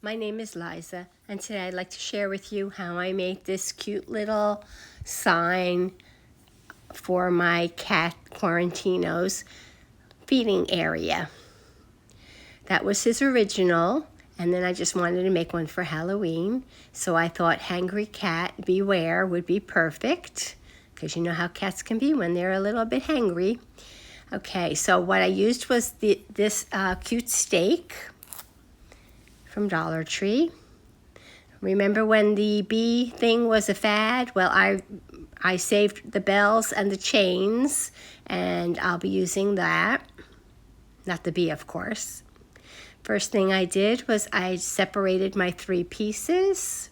My name is Liza, and today I'd like to share with you how I made this cute little sign for my cat Quarantinos feeding area. That was his original, and then I just wanted to make one for Halloween. So I thought Hangry Cat Beware would be perfect, because you know how cats can be when they're a little bit hangry. Okay, so what I used was this cute steak from DollarTree. Remember when the bee thing was a fad? Well, I saved the bells and the chains, and I'll be using that. Not the bee, of course. First thing I did was I separated my 3 pieces,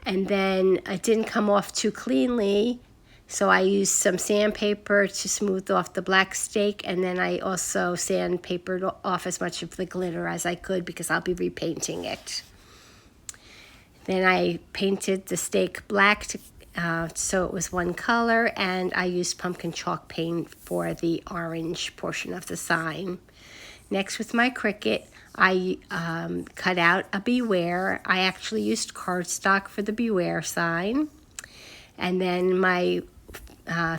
and then it didn't come off too cleanly, so I used some sandpaper to smooth off the black steak, and then I also sandpapered off as much of the glitter as I could because I'll be repainting it. Then I painted the steak black so it was one color, and I used pumpkin chalk paint for the orange portion of the sign. Next, with my Cricut, I cut out a Beware. I actually used cardstock for the Beware sign. And then my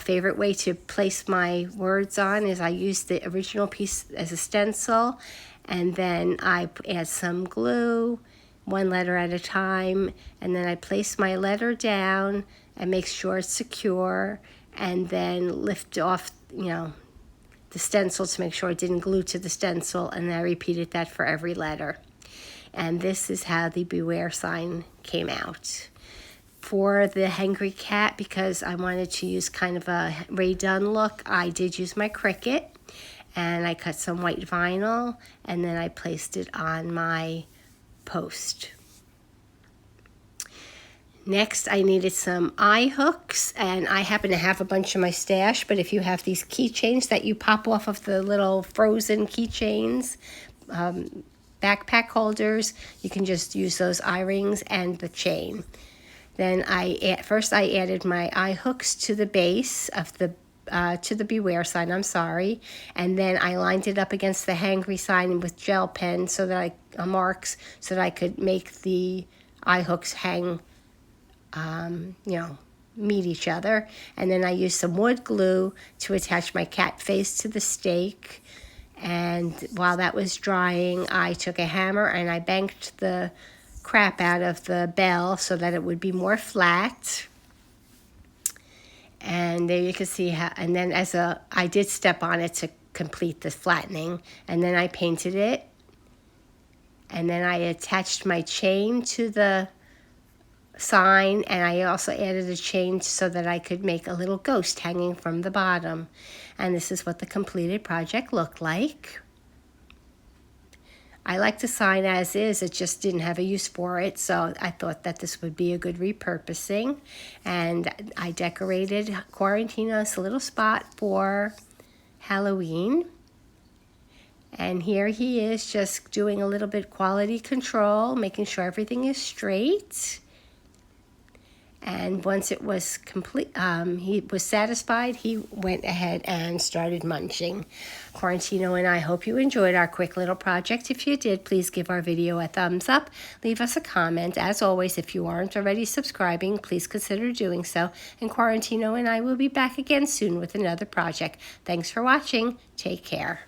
favorite way to place my words on is I used the original piece as a stencil, and then I add some glue, 1 letter at a time, and then I place my letter down and make sure it's secure, and then lift off, the stencil to make sure it didn't glue to the stencil, and I repeated that for every letter. And this is how the Beware sign came out. For the Hangry Cat, because I wanted to use kind of a Ray Dunn look, I did use my Cricut, and I cut some white vinyl, and then I placed it on my post. Next, I needed some eye hooks, and I happen to have a bunch in my stash, but if you have these keychains that you pop off of the little frozen keychains, backpack holders, you can just use those eye rings and the chain. Then first I added my eye hooks to the base of to the Beware sign, and then I lined it up against the Hangry sign with gel pen so that marks so that I could make the eye hooks hang, meet each other. And then I used some wood glue to attach my cat face to the steak. And while that was drying, I took a hammer and I banked the crap out of the bell so that it would be more flat. And there you can see how, and then I did step on it to complete the flattening, and then I painted it, and then I attached my chain to the sign, and I also added a chain so that I could make a little ghost hanging from the bottom. And this is what the completed project looked like. I like the sign as is, it just didn't have a use for it, so I thought that this would be a good repurposing. And I decorated Quarantinos a little spot for Halloween. And here he is just doing a little bit quality control, making sure everything is straight. And once it was complete, he was satisfied, he went ahead and started munching. Quarantino and I hope you enjoyed our quick little project. If you did, please give our video a thumbs up. Leave us a comment. As always, if you aren't already subscribing, please consider doing so. And Quarantino and I will be back again soon with another project. Thanks for watching. Take care.